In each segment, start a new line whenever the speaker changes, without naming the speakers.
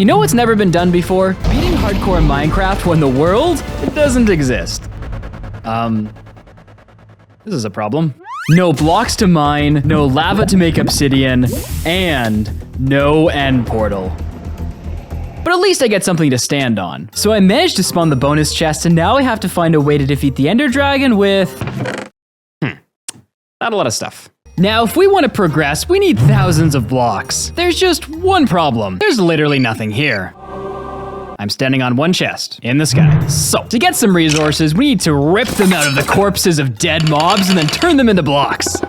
You know what's never been done before? Beating hardcore in Minecraft when the world doesn't exist. This is a problem. No blocks to mine, no lava to make obsidian, and no end portal. But at least I get something to stand on. So I managed to spawn the bonus chest, and now I have to find a way to defeat the Ender Dragon with... not a lot of stuff. Now, if we want to progress, we need thousands of blocks. There's just one problem. There's literally nothing here. I'm standing on one chest in the sky. So, to get some resources, we need to rip them out of the corpses of dead mobs and then turn them into blocks.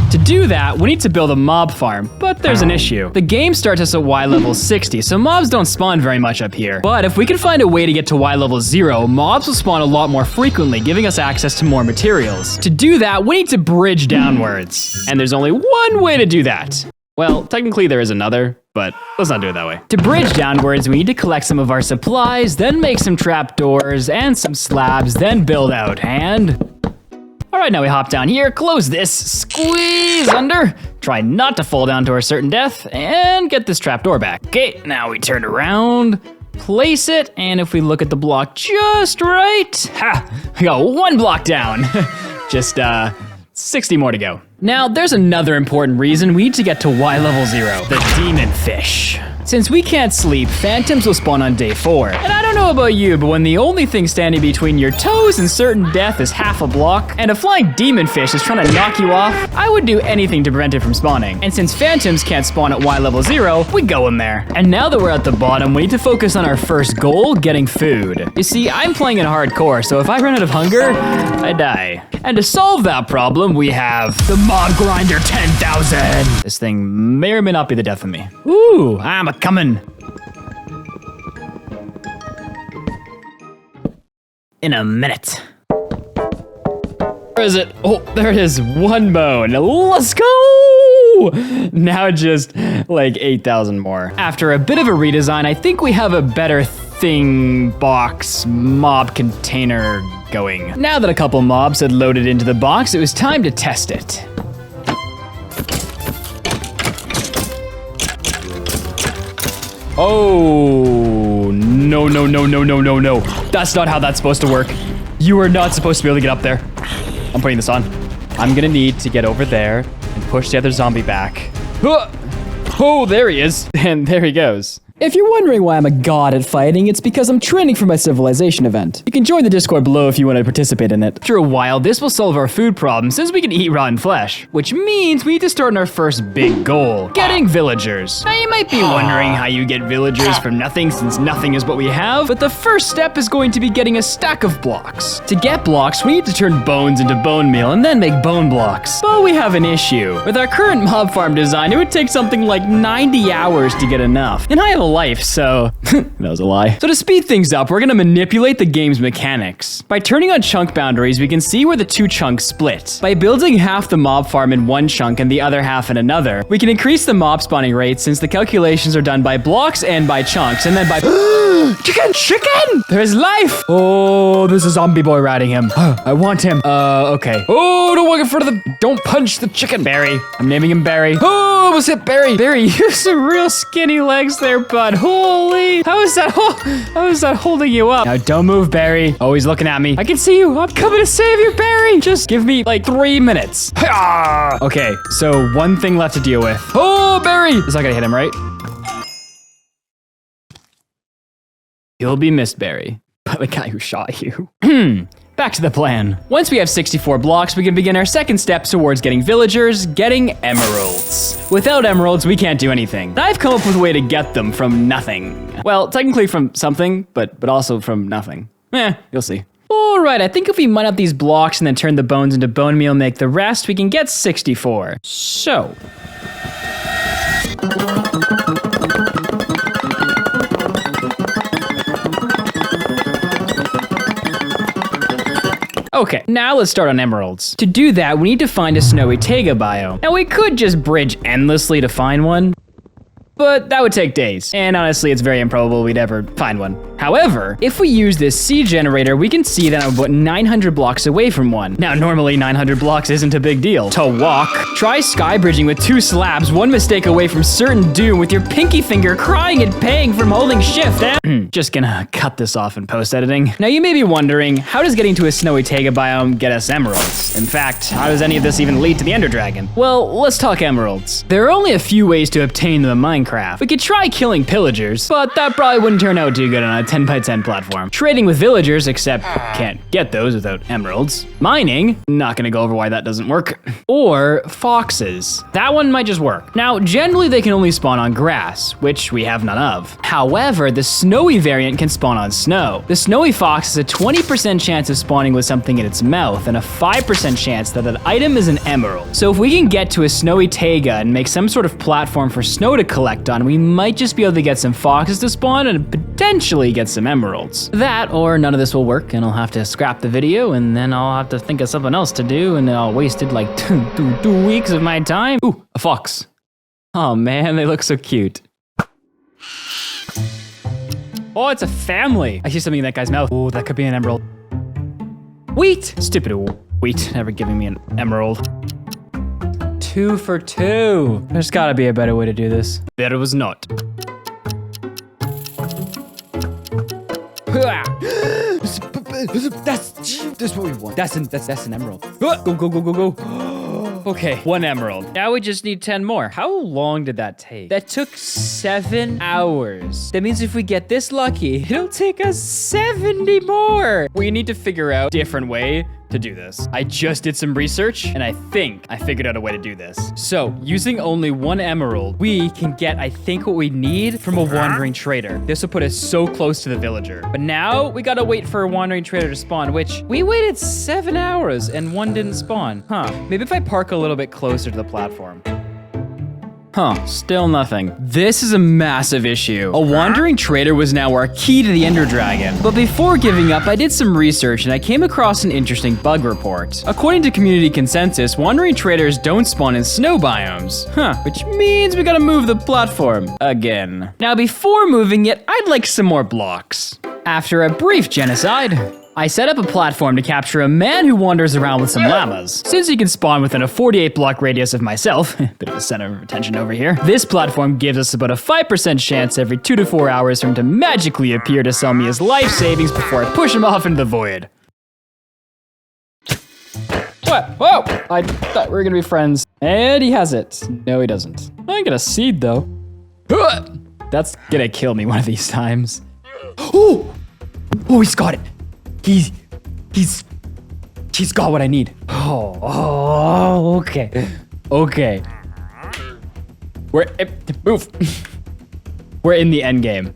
To do that, we need to build a mob farm, but there's an issue. The game starts us at Y level 60, so mobs don't spawn very much up here. But if we can find a way to get to Y level 0, mobs will spawn a lot more frequently, giving us access to more materials. To do that, we need to bridge downwards. And there's only one way to do that. Well, technically there is another, but let's not do it that way. To bridge downwards, we need to collect some of our supplies, then make some trapdoors and some slabs, then build out, and... all right, now we hop down here, close this, squeeze under, try not to fall down to our certain death, and get this trapdoor back. Okay, now we turn around, place it, and if we look at the block just right, ha, we got one block down. Just 60 more to go. Now, there's another important reason we need to get to Y level 0, the demon fish. Since we can't sleep, phantoms will spawn on day 4. And I don't know about you, but when the only thing standing between your toes and certain death is half a block, and a flying demon fish is trying to knock you off, I would do anything to prevent it from spawning. And since phantoms can't spawn at Y level 0, we go in there. And now that we're at the bottom, we need to focus on our first goal, getting food. You see, I'm playing in hardcore, so if I run out of hunger, I die. And to solve that problem, we have the Mob Grinder 10,000. This thing may or may not be the death of me. Ooh, I'm a coming. In a minute. Where is it? Oh, there it is. One bone. Let's go! Now just like 8,000 more. After a bit of a redesign, I think we have a better thing box mob container going. Now that a couple mobs had loaded into the box, it was time to test it. Oh, no, no, no, no, no, no, no. That's not how that's supposed to work. You are not supposed to be able to get up there. I'm putting this on. I'm gonna need to get over there and push the other zombie back. Oh, there he is. And there he goes. If you're wondering why I'm a god at fighting, it's because I'm training for my civilization event. You can join the Discord below if you want to participate in it. After a while, this will solve our food problem since we can eat rotten flesh, which means we need to start on our first big goal, getting villagers. Now you might be wondering how you get villagers from nothing since nothing is what we have, but the first step is going to be getting a stack of blocks. To get blocks, we need to turn bones into bone meal and then make bone blocks. But we have an issue. With our current mob farm design, it would take something like 90 hours to get enough. And I have a life, so that was a lie. So to speed things up, we're gonna manipulate the game's mechanics. By turning on chunk boundaries, we can see where the two chunks split. By building half the mob farm in one chunk and the other half in another, we can increase the mob spawning rate since the calculations are done by blocks and by chunks, and then by chicken! There's life! Oh, there's a zombie boy riding him. I want him. Okay. Oh, don't walk in front of the... don't punch the chicken. Barry. I'm naming him Barry. Oh, almost hit Barry. Barry, you have some real skinny legs there, bud. Holy, how is that holding you up? Now don't move, Barry. Oh, he's looking at me. I can see you. I'm coming to save you, Barry. Just give me like 3 minutes. Okay, so one thing left to deal with. Oh, Barry. It's not gonna hit him, right? You'll be missed, Barry, by the guy who shot you. Back to the plan. Once we have 64 blocks, we can begin our second step towards getting villagers, getting emeralds. Without emeralds, we can't do anything. I've come up with a way to get them from nothing. Well, technically from something, but also from nothing. You'll see. All right, I think if we mine up these blocks and then turn the bones into bone meal, make the rest, we can get 64. So. Okay, now let's start on emeralds. To do that, we need to find a snowy taiga biome. Now we could just bridge endlessly to find one, but that would take days. And honestly, it's very improbable we'd ever find one. However, if we use this seed generator, we can see that I'm about 900 blocks away from one. Now, normally 900 blocks isn't a big deal. To walk, try sky bridging with 2 slabs, 1 mistake away from certain doom with your pinky finger crying and paying from holding shift. Just gonna cut this off in post-editing. Now, you may be wondering, how does getting to a snowy taiga biome get us emeralds? In fact, how does any of this even lead to the Ender Dragon? Well, let's talk emeralds. There are only a few ways to obtain them in Minecraft. We could try killing pillagers, but that probably wouldn't turn out too good on a 10x10 platform. Trading with villagers, except can't get those without emeralds. Mining, not gonna go over why that doesn't work. Or foxes. That one might just work. Now, generally they can only spawn on grass, which we have none of. However, the snowy variant can spawn on snow. The snowy fox has a 20% chance of spawning with something in its mouth and a 5% chance that that item is an emerald. So if we can get to a snowy taiga and make some sort of platform for snow to collect on, we might just be able to get some foxes to spawn and potentially get some emeralds. That, or none of this will work and I'll have to scrap the video and then I'll have to think of something else to do and I'll wasted like two weeks of my time. Ooh, a fox. Oh man, they look so cute. Oh, it's a family. I see something in that guy's mouth. Oh, that could be an emerald. Wheat! Stupid wheat, never giving me an emerald. 2 for 2. There's gotta be a better way to do this. There was not. That's what we want. That's an emerald. Go. Okay, 1 emerald. Now we just need 10 more. How long did that take? That took 7 hours. That means if we get this lucky, it'll take us 70 more. We need to figure out a different way to do this. I just did some research and I think I figured out a way to do this. So using only 1 emerald, we can get, I think, what we need from a wandering trader. This will put us so close to the villager. But now we gotta wait for a wandering trader to spawn, which we waited 7 hours and 1 didn't spawn. Maybe if I park a little bit closer to the platform. Still nothing. This is a massive issue. A wandering trader was now our key to the Ender Dragon. But before giving up, I did some research and I came across an interesting bug report. According to community consensus, wandering traders don't spawn in snow biomes. Which means we gotta move the platform again. Now before moving it, I'd like some more blocks. After a brief genocide, I set up a platform to capture a man who wanders around with some llamas. Since he can spawn within a 48 block radius of myself, bit of a center of attention over here, this platform gives us about a 5% chance every 2 to 4 hours for him to magically appear to sell me his life savings before I push him off into the void. What? Whoa! I thought we were gonna be friends. And he has it. No, he doesn't. I get a seed though. That's gonna kill me one of these times. Oh, he's got it. He's got what I need. Okay. Move. We're in the end game.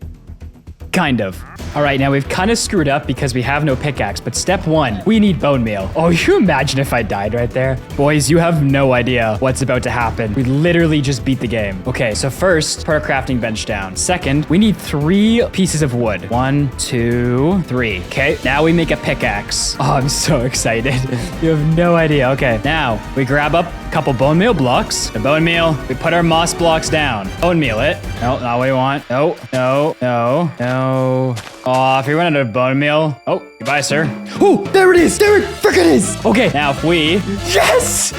Kind of. All right, now we've kind of screwed up because we have no pickaxe, but step 1, we need bone meal. Oh, you imagine if I died right there? Boys, you have no idea what's about to happen. We literally just beat the game. Okay, so first, put our crafting bench down. Second, we need 3 pieces of wood. 1, 2, 3. Okay, now we make a pickaxe. Oh, I'm so excited. You have no idea. Okay, now we grab up a couple bone meal blocks. The bone meal, we put our moss blocks down. Bone meal it. No, not what we want. No. Oh, if we run out of bone meal. Oh, goodbye, sir. Oh, there it is. There it frickin' is. Okay, now if we... Yes!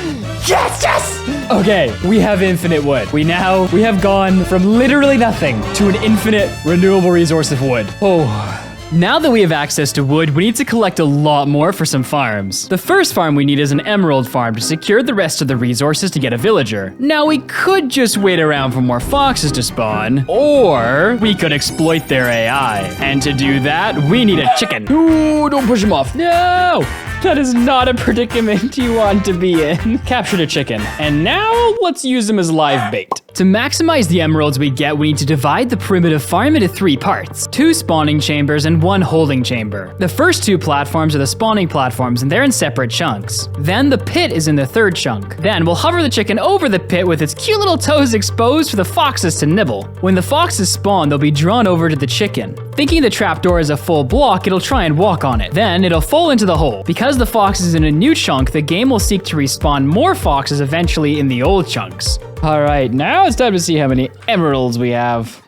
Okay, we have infinite wood. We have gone from literally nothing to an infinite renewable resource of wood. Oh. Now that we have access to wood, we need to collect a lot more for some farms. The first farm we need is an emerald farm to secure the rest of the resources to get a villager. Now we could just wait around for more foxes to spawn, or we could exploit their AI. And to do that, we need a chicken. Ooh, don't push him off. No! That is not a predicament you want to be in. Captured a chicken. And now let's use them as live bait. To maximize the emeralds we get, we need to divide the primitive farm into 3 parts. 2 spawning chambers and 1 holding chamber. The first 2 platforms are the spawning platforms and they're in separate chunks. Then the pit is in the 3rd chunk. Then we'll hover the chicken over the pit with its cute little toes exposed for the foxes to nibble. When the foxes spawn, they'll be drawn over to the chicken. Thinking the trapdoor is a full block, it'll try and walk on it. Then it'll fall into the hole. Because the fox is in a new chunk, the game will seek to respawn more foxes eventually in the old chunks. All right, now it's time to see how many emeralds we have.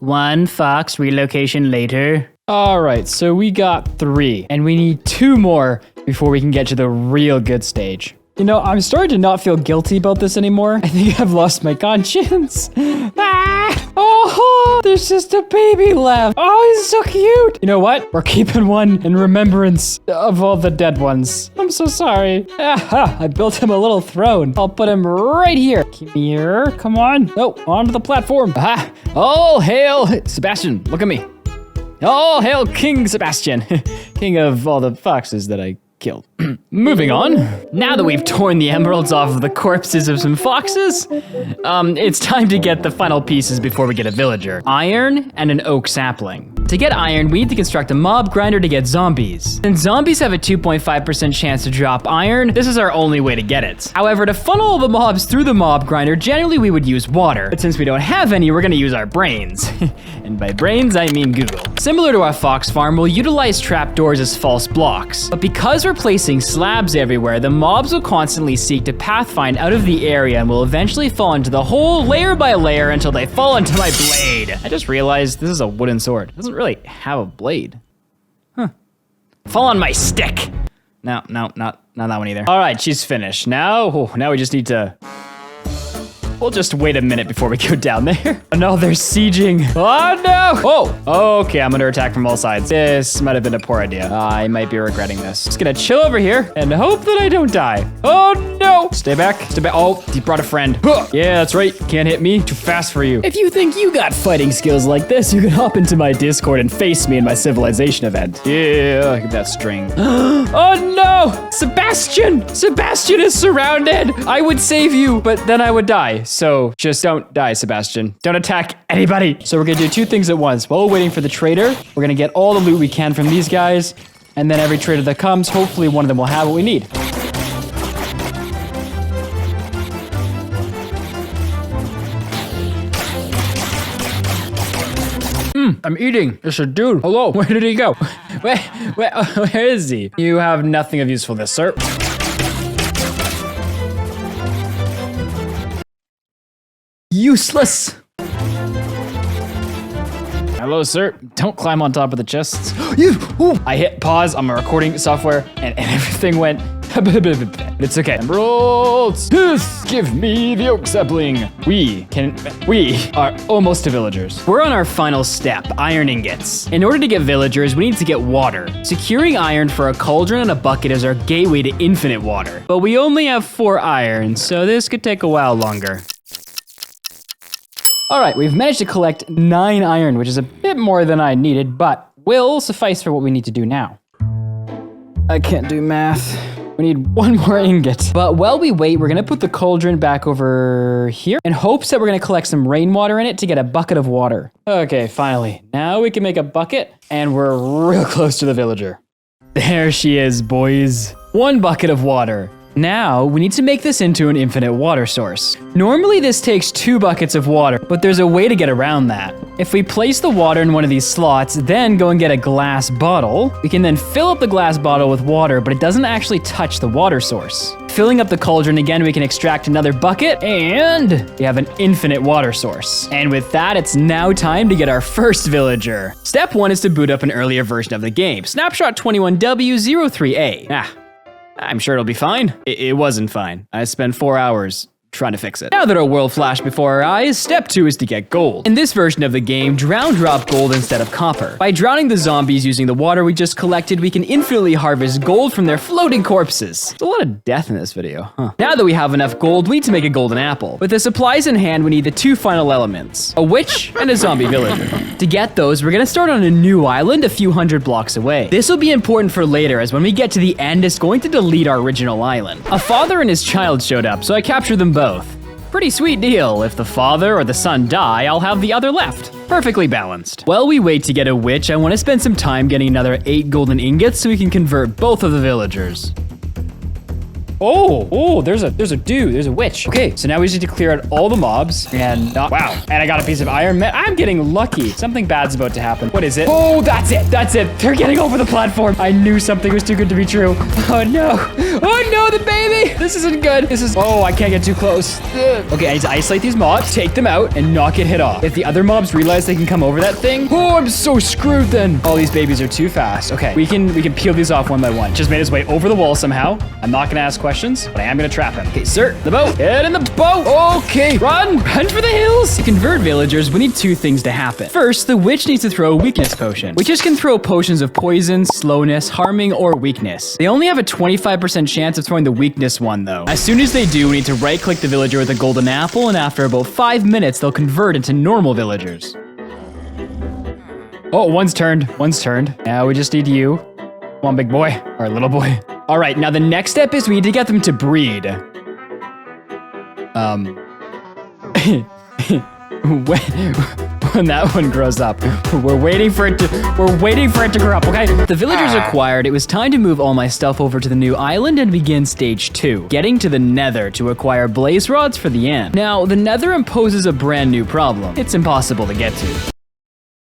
1 fox relocation later. All right, so we got 3, and we need 2 more before we can get to the real good stage. You know, I'm starting to not feel guilty about this anymore. I think I've lost my conscience. Oh, there's just a baby left. Oh, he's so cute. You know what? We're keeping one in remembrance of all the dead ones. I'm so sorry. I built him a little throne. I'll put him right here. Come here. Come on. Oh, onto the platform. Aha. All hail Sebastian. Look at me. All hail King Sebastian. King of all the foxes that I killed. Moving on. Now that we've torn the emeralds off of the corpses of some foxes, it's time to get the final pieces before we get a villager. Iron and an oak sapling. To get iron, we need to construct a mob grinder to get zombies. Since zombies have a 2.5% chance to drop iron, this is our only way to get it. However, to funnel the mobs through the mob grinder, generally we would use water. But since we don't have any, we're gonna use our brains. And by brains, I mean Google. Similar to our fox farm, we'll utilize trapdoors as false blocks. But because we're placing slabs everywhere, the mobs will constantly seek to pathfind out of the area and will eventually fall into the hole layer by layer until they fall into my blade. I just realized this is a wooden sword. It doesn't really have a blade. Huh. Fall on my stick. No, not that one either. All right, she's finished. Now we just need to... We'll just wait a minute before we go down there. Oh no, they're sieging. Oh no! Oh, okay, I'm under attack from all sides. This might have been a poor idea. I might be regretting this. Just gonna chill over here and hope that I don't die. Oh no! Stay back, stay back. Oh, he brought a friend. Yeah, that's right. Can't hit me. Too fast for you. If you think you got fighting skills like this, you can hop into my Discord and face me in my civilization event. Yeah, look at that string. Oh no! Sebastian! Sebastian is surrounded! I would save you, but then I would die. So just don't die, Sebastian. Don't attack anybody. So we're gonna do 2 things at once. While we're waiting for the trader, we're gonna get all the loot we can from these guys. And then every trader that comes, hopefully one of them will have what we need. I'm eating. There's a dude. Hello, where did he go? Where is he? You have nothing of usefulness, sir. Useless. Hello, sir. Don't climb on top of the chests. I hit pause on my recording software and everything went. It's okay. Emeralds. Give me the oak sapling. We are almost to villagers. We're on our final step, iron ingots. In order to get villagers, we need to get water. Securing iron for a cauldron and a bucket is our gateway to infinite water. But we only have 4 iron, so this could take a while longer. All right, we've managed to collect 9 iron, which is a bit more than I needed, but will suffice for what we need to do now. I can't do math. We need 1 more ingot. But while we wait, we're gonna put the cauldron back over here in hopes that we're gonna collect some rainwater in it to get a bucket of water. Okay, finally. Now we can make a bucket and we're real close to the villager. There she is, boys. 1 bucket of water. Now, we need to make this into an infinite water source. Normally this takes 2 buckets of water, but there's a way to get around that. If we place the water in one of these slots, then go and get a glass bottle, we can then fill up the glass bottle with water, but it doesn't actually touch the water source. Filling up the cauldron again, we can extract another bucket, and we have an infinite water source. And with that, it's now time to get our first villager. Step 1 is to boot up an earlier version of the game, Snapshot 21W03A. I'm sure it'll be fine. It wasn't fine. I spent 4 hours trying to fix it. Now that our world flashed before our eyes, step 2 is to get gold. In this version of the game, drown drop gold instead of copper. By drowning the zombies using the water we just collected, we can infinitely harvest gold from their floating corpses. There's a lot of death in this video, huh? Now that we have enough gold, we need to make a golden apple. With the supplies in hand, we need the 2 final elements, a witch and a zombie villager. To get those, we're gonna start on a new island a few hundred blocks away. This will be important for later, as when we get to the end, it's going to delete our original island. A father and his child showed up, so I captured them both. Pretty sweet deal. If the father or the son die, I'll have the other left. Perfectly balanced. While we wait to get a witch, I want to spend some time getting another 8 golden ingots so we can convert both of the villagers. Oh, there's a dude. There's a witch. Okay, so now we just need to clear out all the mobs and wow. And I got a piece of iron. Man, I'm getting lucky. Something bad's about to happen. What is it? Oh, that's it. That's it. They're getting over the platform. I knew something was too good to be true. Oh no. Oh no, the baby. This isn't good. Oh, I can't get too close. Ugh. Okay, I need to isolate these mobs, take them out, and not get hit off. If the other mobs realize they can come over that thing, oh, I'm so screwed then. All these babies are too fast. Okay, we can peel these off one by one. Just made his way over the wall somehow. I'm not gonna ask questions, but I am gonna trap him. Okay, sir, the boat. Get in the boat. Okay, run for the hills. To convert villagers, we need two things to happen. First, the witch needs to throw a weakness potion. Witches can throw potions of poison, slowness, harming, or weakness. They only have a 25% chance of throwing the weakness one though. As soon as they do, we need to right-click the villager with a golden apple, and after about 5 minutes, they'll convert into normal villagers. Oh, one's turned. Now we just need you. Come on, big boy, or little boy. All right, now the next step is we need to get them to breed. When that one grows up, we're waiting for it to grow up, okay? The villagers acquired, it was time to move all my stuff over to the new island and begin stage 2, getting to the Nether to acquire blaze rods for the end. Now, the Nether imposes a brand new problem. It's impossible to get to.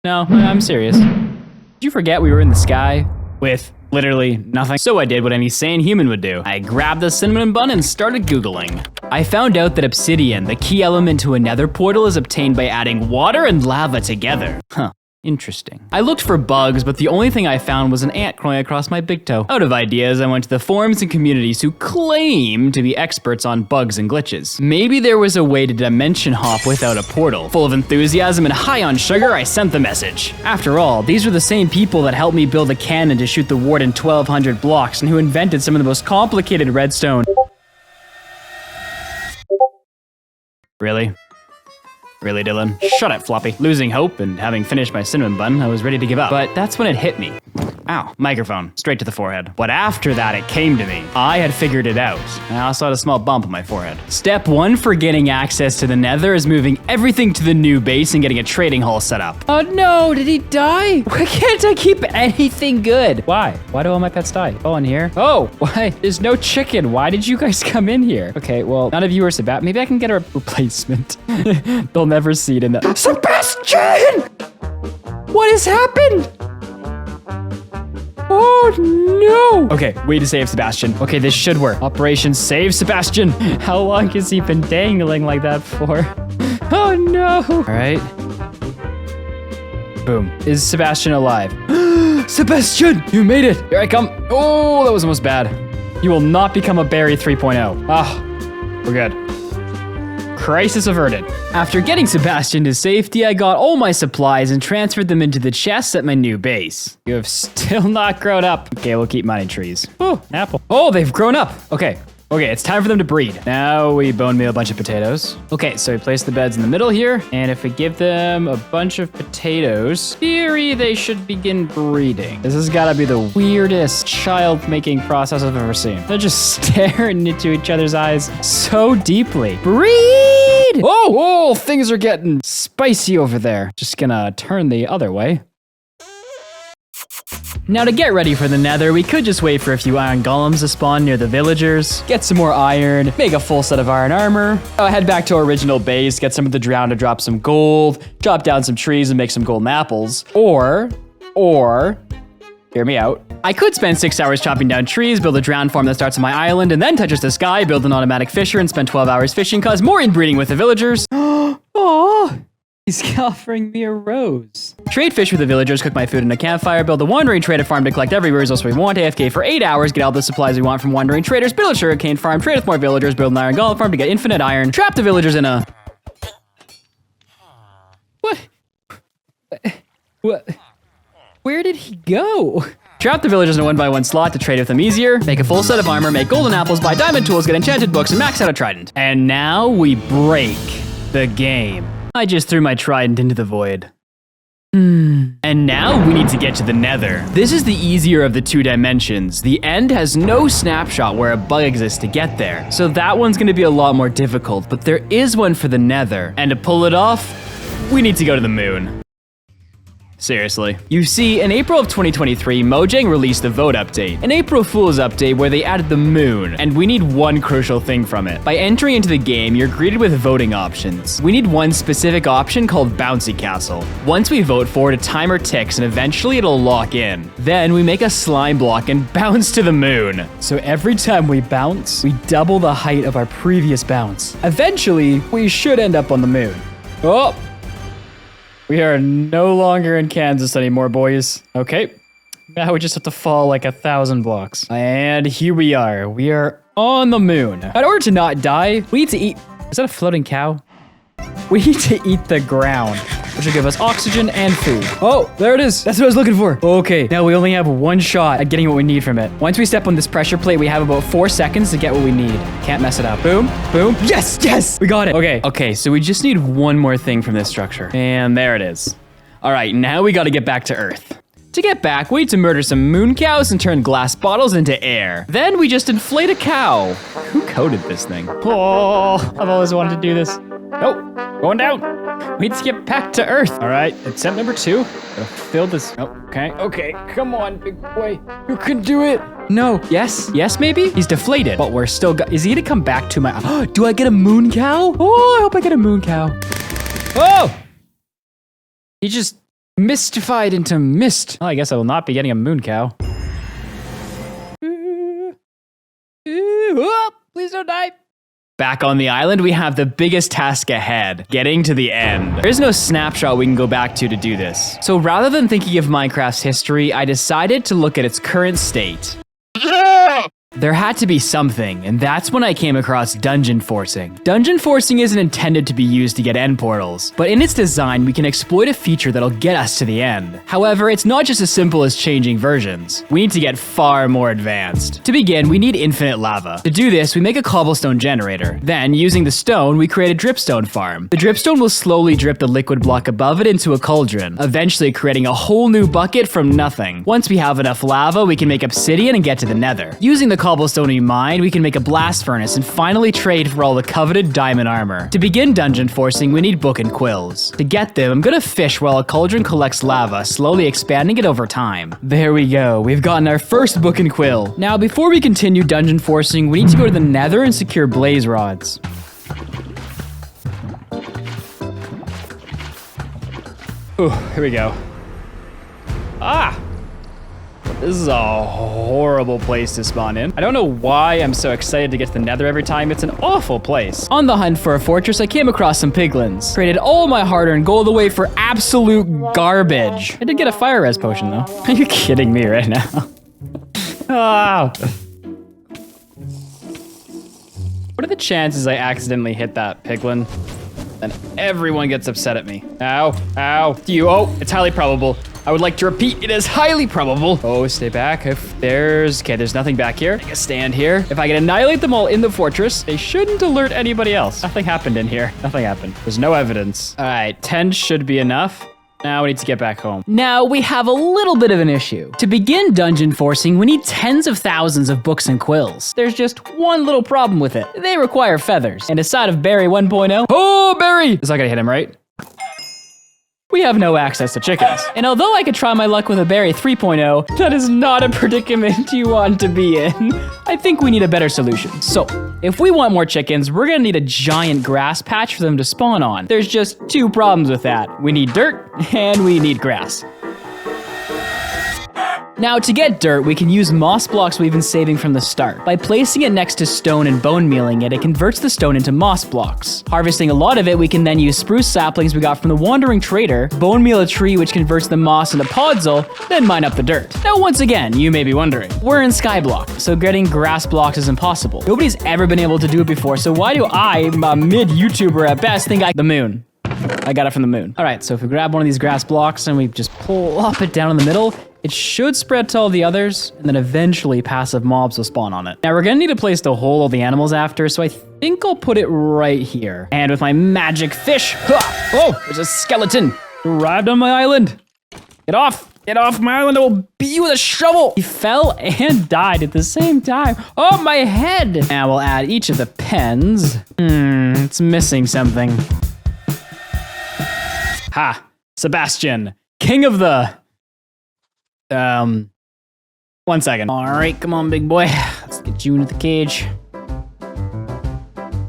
No, I'm serious. Did you forget we were in the sky with literally nothing? So I did what any sane human would do. I grabbed the cinnamon bun and started Googling. I found out that obsidian, the key element to a nether portal, is obtained by adding water and lava together. Huh. Interesting. I looked for bugs, but the only thing I found was an ant crawling across my big toe. Out of ideas, I went to the forums and communities who claim to be experts on bugs and glitches. Maybe there was a way to dimension hop without a portal. Full of enthusiasm and high on sugar, I sent the message. After all, these were the same people that helped me build a cannon to shoot the warden 1,200 blocks and who invented some of the most complicated redstone. Really? Really, Dylan? Shut up, Floppy. Losing hope and having finished my cinnamon bun, I was ready to give up. But that's when it hit me. Ow, microphone, straight to the forehead. But after that, it came to me. I had figured it out. I also had a small bump on my forehead. Step 1 for getting access to the Nether is moving everything to the new base and getting a trading hall set up. Oh no, did he die? Why can't I keep anything good? Why? Why do all my pets die? Oh, in here? Oh, why? There's no chicken. Why did you guys come in here? Okay, well, none of you are Sebastian. Maybe I can get a replacement. They'll never see it in the— Sebastian! What has happened? Oh no! Okay, way to save Sebastian. Okay, this should work. Operation Save Sebastian. How long has he been dangling like that for? Oh no! All right. Boom. Is Sebastian alive? Sebastian, you made it. Here I come. Oh, that was almost bad. You will not become a berry 3.0. Ah, we're good. Crisis averted. After getting Sebastian to safety, I got all my supplies and transferred them into the chests at my new base. You have still not grown up. Okay, we'll keep mining trees. Oh, apple. Oh, they've grown up. Okay, it's time for them to breed. Now we bone meal a bunch of potatoes. Okay, so we place the beds in the middle here, and if we give them a bunch of potatoes, theory they should begin breeding. This has gotta be the weirdest child-making process I've ever seen. They're just staring into each other's eyes so deeply. Breed! Oh, things are getting spicy over there. Just gonna turn the other way. Now to get ready for the Nether, we could just wait for a few iron golems to spawn near the villagers, get some more iron, make a full set of iron armor, head back to our original base, get some of the drown to drop some gold, chop down some trees and make some golden apples, or, hear me out, I could spend 6 hours chopping down trees, build a drown farm that starts on my island, and then touches the sky, build an automatic fisher, and spend 12 hours fishing, cause more inbreeding with the villagers. Oh. He's offering me a rose. Trade fish with the villagers, cook my food in a campfire, build a wandering trader farm to collect every resource we want, AFK for 8 hours, get all the supplies we want from wandering traders, build a sugarcane farm, trade with more villagers, build an iron golem farm to get infinite iron, trap the villagers in a... What? Where did he go? Trap the villagers in a 1x1 slot to trade with them easier, make a full set of armor, make golden apples, buy diamond tools, get enchanted books, and max out a trident. And now we break the game. I just threw my trident into the void. And now we need to get to the Nether. This is the easier of the two dimensions. The end has no snapshot where a bug exists to get there. So that one's gonna be a lot more difficult, but there is one for the Nether. And to pull it off, we need to go to the moon. Seriously. You see, in April of 2023, Mojang released the Vote update, an April Fool's update where they added the moon, and we need one crucial thing from it. By entering into the game, you're greeted with voting options. We need one specific option called Bouncy Castle. Once we vote for it, a timer ticks and eventually it'll lock in. Then we make a slime block and bounce to the moon. So every time we bounce, we double the height of our previous bounce. Eventually, we should end up on the moon. Oh! We are no longer in Kansas anymore, boys. Okay. Now we just have to fall like 1,000 blocks. And here we are. We are on the moon. In order to not die, we need to eat... Is that a floating cow? We need to eat the ground, which will give us oxygen and food. Oh, there it is. That's what I was looking for. Okay, now we only have one shot at getting what we need from it. Once we step on this pressure plate, we have about 4 seconds to get what we need. Can't mess it up. Boom, boom. Yes, yes, we got it. Okay, so we just need one more thing from this structure. And there it is. All right, now we got to get back to Earth. To get back, we need to murder some moon cows and turn glass bottles into air. Then we just inflate a cow. Who coded this thing? Oh, I've always wanted to do this. Nope, going down. We need to get back to Earth. All right, attempt number 2. Gotta fill this. Oh, okay, come on, big boy. You can do it. No, yes, maybe? He's deflated, but we're still, is he gonna come back to my, do I get a moon cow? Oh, I hope I get a moon cow. Oh! He just mystified into mist. Well, I guess I will not be getting a moon cow. Oh, please don't die. Back on the island, we have the biggest task ahead, getting to the end. There's no snapshot we can go back to do this. So rather than thinking of Minecraft's history, I decided to look at its current state. There had to be something, and that's when I came across dungeon forcing. Dungeon forcing isn't intended to be used to get end portals, but in its design, we can exploit a feature that'll get us to the end. However, it's not just as simple as changing versions. We need to get far more advanced. To begin, we need infinite lava. To do this, we make a cobblestone generator. Then, using the stone, we create a dripstone farm. The dripstone will slowly drip the liquid block above it into a cauldron, eventually creating a whole new bucket from nothing. Once we have enough lava, we can make obsidian and get to the Nether. Using the cobblestone we mine, we can make a blast furnace and finally trade for all the coveted diamond armor. To begin dungeon forcing, we need book and quills. To get them, I'm gonna fish while a cauldron collects lava, slowly expanding it over time. There we go, we've gotten our first book and quill. Now, before we continue dungeon forcing, we need to go to the Nether and secure blaze rods. Ooh, here we go. Ah! This is a horrible place to spawn in. I don't know why I'm so excited to get to the Nether every time. It's an awful place. On the hunt for a fortress, I came across some piglins. Traded all my hard-earned gold away for absolute garbage. I did get a fire res potion, though. Are you kidding me right now? Oh. What are the chances I accidentally hit that piglin? Then everyone gets upset at me. Ow, ow. Oh, it's highly probable. I would like to repeat, it is highly probable. Oh, stay back. There's nothing back here. I can stand here. If I can annihilate them all in the fortress, they shouldn't alert anybody else. Nothing happened in here. Nothing happened. There's no evidence. All right, 10 should be enough. Now we need to get back home. Now we have a little bit of an issue. To begin dungeon forcing, we need tens of thousands of books and quills. There's just one little problem with it. They require feathers. And aside of Barry 1.0, oh, Barry! It's not gonna hit him, right? We have no access to chickens. And although I could try my luck with a Berry 3.0, that is not a predicament you want to be in. I think we need a better solution. So, if we want more chickens, we're gonna need a giant grass patch for them to spawn on. There's just 2 problems with that. We need dirt, and we need grass. Now, to get dirt, we can use moss blocks we've been saving from the start. By placing it next to stone and bone mealing it, it converts the stone into moss blocks. Harvesting a lot of it, we can then use spruce saplings we got from the wandering trader, bone meal a tree which converts the moss into podzol, then mine up the dirt. Now, once again, you may be wondering, we're in Skyblock, so getting grass blocks is impossible. Nobody's ever been able to do it before, so why do I, a mid-YouTuber at best, think the moon? I got it from the moon. All right, so if we grab one of these grass blocks and we just plop it down in the middle, it should spread to all the others, and then eventually passive mobs will spawn on it. Now we're gonna need a place to hold all the animals after, so I think I'll put it right here. And with my magic fish, oh, there's a skeleton. Arrived on my island. Get off my island, I will beat you with a shovel. He fell and died at the same time. Oh, my head. Now we'll add each of the pens. It's missing something. Ha, Sebastian. king of the... 1 second. All right, come on, big boy. Let's get you into the cage.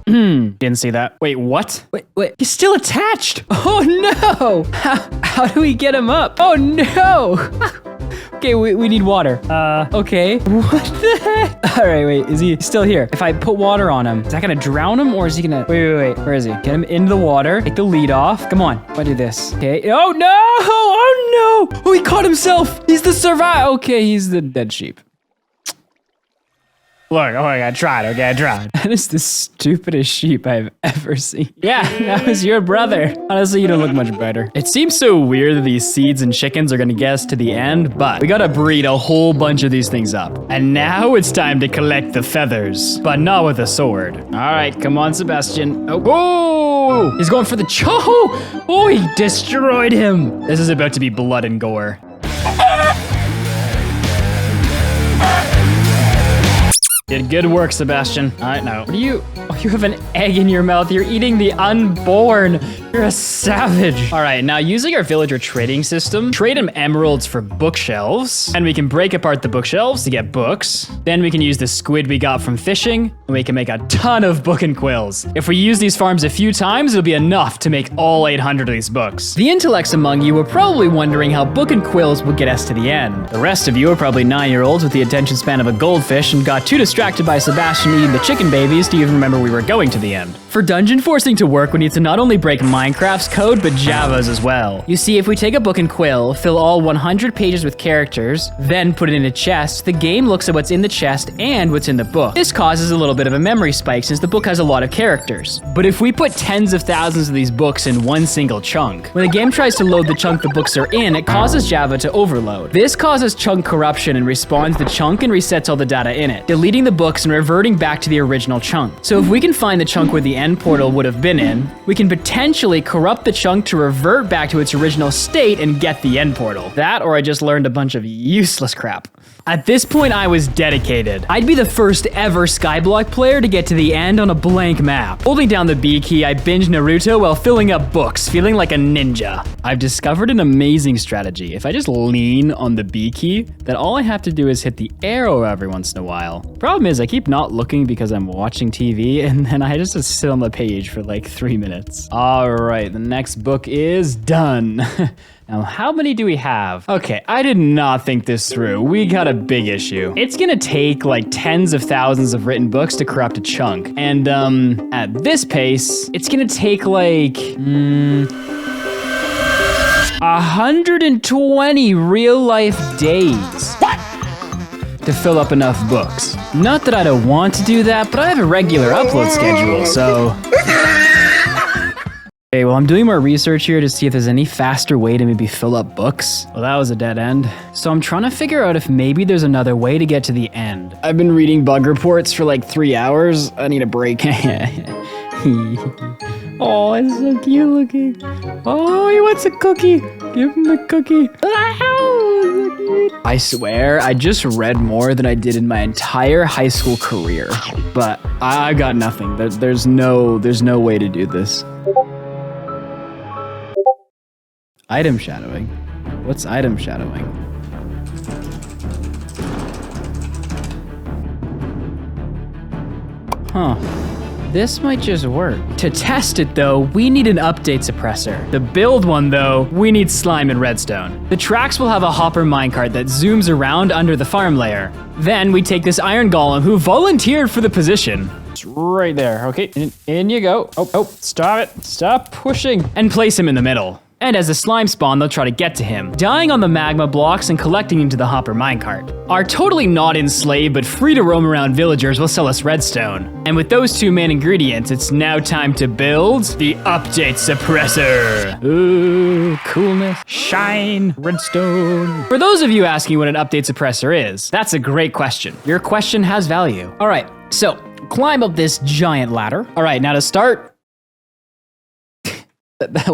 Didn't see that. Wait, what? Wait, he's still attached. Oh no! How do we get him up? Oh no! Okay, we need water. Okay. What the heck? All right, wait, is he still here? If I put water on him, is that gonna drown him or is he gonna... Wait, where is he? Get him into the water, take the lead off. Come on, I do this. Okay, oh no! Oh no! Oh, he caught himself! He's the survivor! Okay, he's the dead sheep. Look, I tried, okay, I tried. That is the stupidest sheep I've ever seen. Yeah, that was your brother. Honestly, you don't look much better. It seems so weird that these seeds and chickens are gonna get us to the end, but we gotta breed a whole bunch of these things up. And now it's time to collect the feathers, but not with a sword. All right, come on, Sebastian. Oh, he's going for the Oh, he destroyed him. This is about to be blood and gore. Did good work, Sebastian. All right, now. What are you? Oh, you have an egg in your mouth. You're eating the unborn. You're a savage. All right, now using our villager trading system, trade him emeralds for bookshelves, and we can break apart the bookshelves to get books. Then we can use the squid we got from fishing, and we can make a ton of book and quills. If we use these farms a few times, it'll be enough to make all 800 of these books. The intellects among you were probably wondering how book and quills would get us to the end. The rest of you are probably 9-year-olds with the attention span of a goldfish and got too distracted by Sebastian eating the chicken babies to even remember we were going to the end. For dungeon forcing to work, we need to not only break Minecraft's code, but Java's as well. You see, if we take a book and quill, fill all 100 pages with characters, then put it in a chest, the game looks at what's in the chest and what's in the book. This causes a little bit of a memory spike since the book has a lot of characters. But if we put tens of thousands of these books in one single chunk, when the game tries to load the chunk the books are in, it causes Java to overload. This causes chunk corruption and respawns the chunk and resets all the data in it, deleting the books and reverting back to the original chunk. So if we can find the chunk where the end portal would have been in, we can potentially corrupt the chunk to revert back to its original state and get the end portal. That, or I just learned a bunch of useless crap. At this point, I was dedicated. I'd be the first ever Skyblock player to get to the end on a blank map. Holding down the B key, I binged Naruto while filling up books, feeling like a ninja. I've discovered an amazing strategy. If I just lean on the B key, then all I have to do is hit the arrow every once in a while. Problem is, I keep not looking because I'm watching TV, and then I just sit on the page for like 3 minutes. All right, the next book is done. Now, how many do we have? Okay, I did not think this through. We got a big issue. It's gonna take like tens of thousands of written books to corrupt a chunk. And at this pace, it's gonna take like 120 real life days. What? To fill up enough books. Not that I don't want to do that, but I have a regular upload schedule, so... Okay, well, I'm doing more research here to see if there's any faster way to maybe fill up books. Well, that was a dead end. So I'm trying to figure out if maybe there's another way to get to the end. I've been reading bug reports for like 3 hours. I need a break. Oh, it's so cute looking. Oh, he wants a cookie. Give him a cookie. I swear, I just read more than I did in my entire high school career. But I got nothing. There's no way to do this. Item shadowing? What's item shadowing? Huh. This might just work. To test it though, we need an update suppressor. To build one though, we need slime and redstone. The tracks will have a hopper minecart that zooms around under the farm layer. Then we take this iron golem who volunteered for the position. It's right there, okay, in you go. Oh, stop it, stop pushing. And place him in the middle. And as the slime spawn, they'll try to get to him, dying on the magma blocks and collecting into the hopper minecart. Our totally not enslaved but free to roam around villagers will sell us redstone. And with those two main ingredients, it's now time to build the update suppressor. Ooh, coolness, shine, redstone. For those of you asking what an update suppressor is, that's a great question. Your question has value. All right, so climb up this giant ladder. All right, now to start, that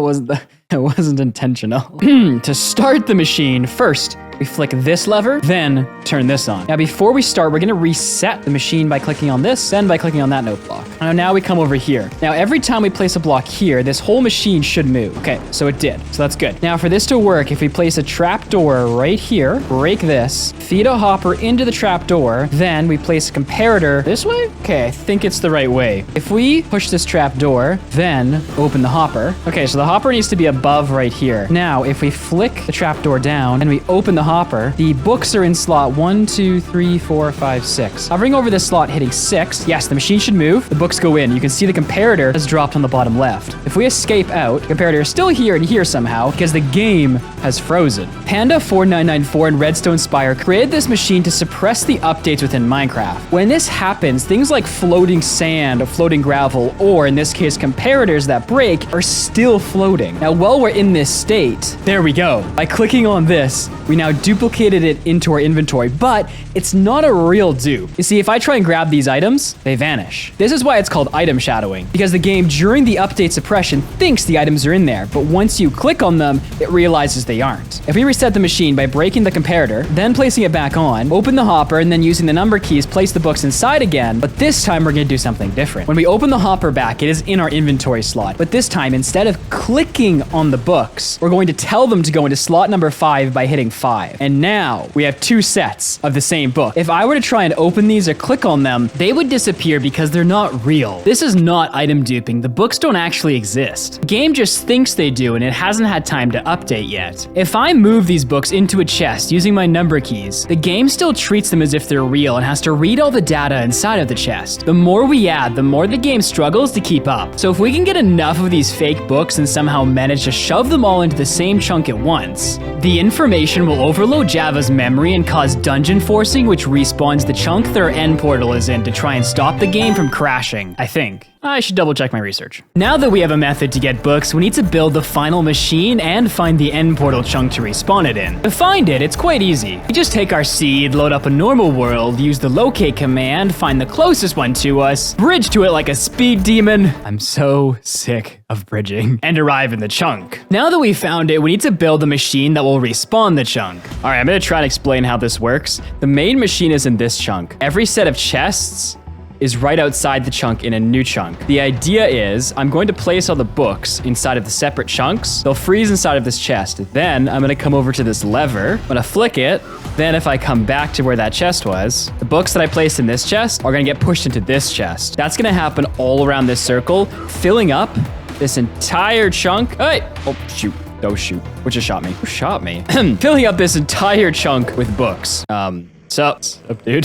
wasn't intentional. To start the machine, first, we flick this lever, then turn this on. Now, before we start, we're gonna reset the machine by clicking on this, then by clicking on that note block. Now we come over here. Now, every time we place a block here, this whole machine should move. Okay, so it did. So that's good. Now, for this to work, if we place a trapdoor right here, break this, feed a hopper into the trapdoor, then we place a comparator this way? Okay, I think it's the right way. If we push this trapdoor, then open the hopper. Okay, so the hopper needs to be above right here. Now, if we flick the trapdoor down and we open the hopper, the books are in slot 1, 2, 3, 4, 5, 6. Hovering over this slot, hitting 6. Yes, the machine should move. The books go in. You can see the comparator has dropped on the bottom left. If we escape out, the comparator is still here and here somehow because the game has frozen. Panda4994 and Redstone Spire created this machine to suppress the updates within Minecraft. When this happens, things like floating sand or floating gravel, or in this case, comparators that break, are still floating. Now, while we're in this state, there we go. By clicking on this, we now duplicated it into our inventory, but it's not a real dupe. You see, if I try and grab these items, they vanish. This is why it's called item shadowing, because the game during the update suppression thinks the items are in there, but once you click on them, it realizes they aren't. If we reset the machine by breaking the comparator, then placing it back on, open the hopper, and then using the number keys, place the books inside again, but this time we're gonna do something different. When we open the hopper back, it is in our inventory slot, but this time, instead of clicking on the books, we're going to tell them to go into slot number 5 by hitting 5. And now we have 2 sets of the same book. If I were to try and open these or click on them, they would disappear because they're not real. This is not item duping. The books don't actually exist. The game just thinks they do, and it hasn't had time to update yet. If I move these books into a chest using my number keys, the game still treats them as if they're real and has to read all the data inside of the chest. The more we add, the more the game struggles to keep up. So if we can get enough of these fake books and somehow manage to shove them all into the same chunk at once, the information will overload Java's memory and cause dungeon forcing, which respawns the chunk their end portal is in to try and stop the game from crashing, I think. I should double check my research. Now that we have a method to get books, we need to build the final machine and find the end portal chunk to respawn it in. To find it, it's quite easy. We just take our seed, load up a normal world, use the locate command, find the closest one to us, bridge to it like a speed demon. I'm so sick of bridging. And arrive in the chunk. Now that we've found it, we need to build a machine that will respawn the chunk. All right, I'm gonna try and explain how this works. The main machine is in this chunk. Every set of chests is right outside the chunk in a new chunk. The idea is I'm going to place all the books inside of the separate chunks. They'll freeze inside of this chest. Then I'm gonna come over to this lever. I'm gonna flick it. Then if I come back to where that chest was, the books that I placed in this chest are gonna get pushed into this chest. That's gonna happen all around this circle, filling up this entire chunk. Hey! Oh, shoot. Oh, shoot. What just shot me? Who shot me? Filling up this entire chunk with books. What's up, dude?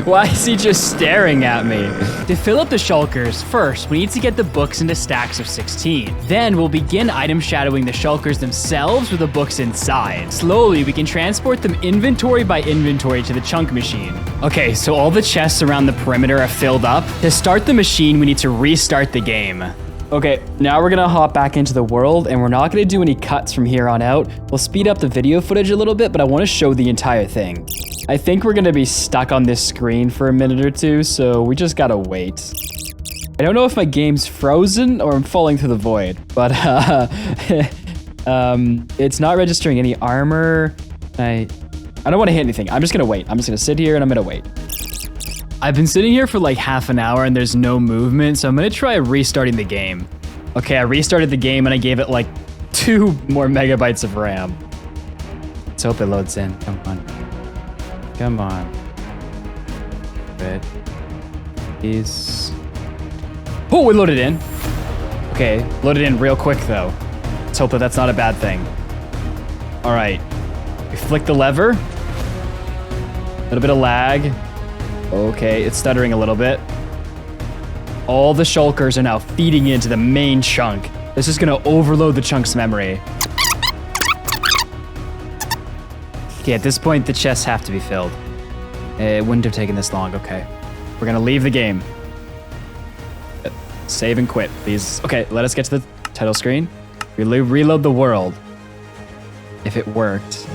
Why is he just staring at me? To fill up the shulkers, first, we need to get the books into stacks of 16. Then we'll begin item shadowing the shulkers themselves with the books inside. Slowly, we can transport them inventory by inventory to the chunk machine. Okay, so all the chests around the perimeter are filled up. To start the machine, we need to restart the game. Okay, now we're gonna hop back into the world, and we're not gonna do any cuts from here on out. We'll speed up the video footage a little bit, but I wanna show the entire thing. I think we're gonna be stuck on this screen for a minute or two, so we just gotta wait. I don't know if my game's frozen or I'm falling through the void, but it's not registering any armor. I don't wanna hit anything. I'm just gonna wait. I'm just gonna sit here and I'm gonna wait. I've been sitting here for like half an hour and there's no movement, so I'm gonna try restarting the game. Okay, I restarted the game and I gave it like 2 more megabytes of RAM. Let's hope it loads in. Come on. Come on. Good. Please. Oh, it loaded in. Okay, loaded in real quick though. Let's hope that that's not a bad thing. All right, we flick the lever. A little bit of lag. Okay, it's stuttering a little bit. All the shulkers are now feeding into the main chunk. This is gonna overload the chunk's memory. Okay, at this point, the chests have to be filled. It wouldn't have taken this long, okay. We're gonna leave the game. Save and quit, please. Okay, let us get to the title screen. Reload the world. If it worked.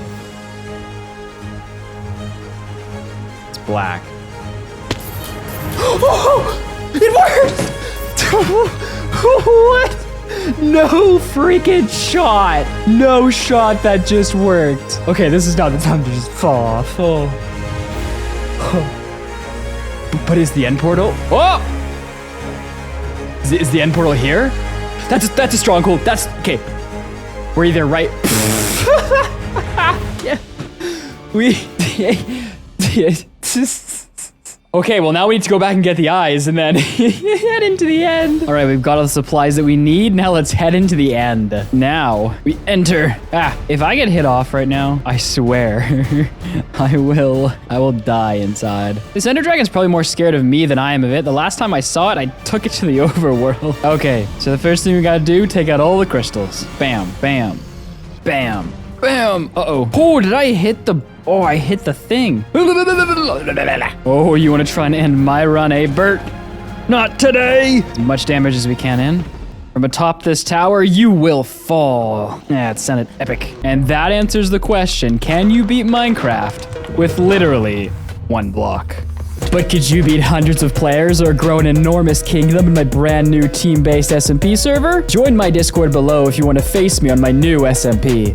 It's black. Oh, it worked! What? No freaking shot. No shot that just worked. Okay, this is not the time to just fall off. Oh. But is the end portal? Oh! Is the end portal here? That's a stronghold. That's okay. We're either right. Yeah. Okay, well now we need to go back and get the eyes and then head into the end. All right, we've got all the supplies that we need. Now let's head into the end. Now we enter. If I get hit off right now, I swear I will die inside. This Ender Dragon's probably more scared of me than I am of it. The last time I saw it, I took it to the overworld. Okay, so the first thing we gotta do, take out all the crystals. Bam, bam, bam, bam. Uh-oh. Oh, did I hit the... Oh, I hit the thing. Oh, you want to try and end my run, eh, Bert? Not today. As much damage as we can in. From atop this tower, you will fall. Yeah, it sounded epic. And that answers the question, can you beat Minecraft with literally one block? But could you beat hundreds of players or grow an enormous kingdom in my brand new team-based SMP server? Join my Discord below if you want to face me on my new SMP.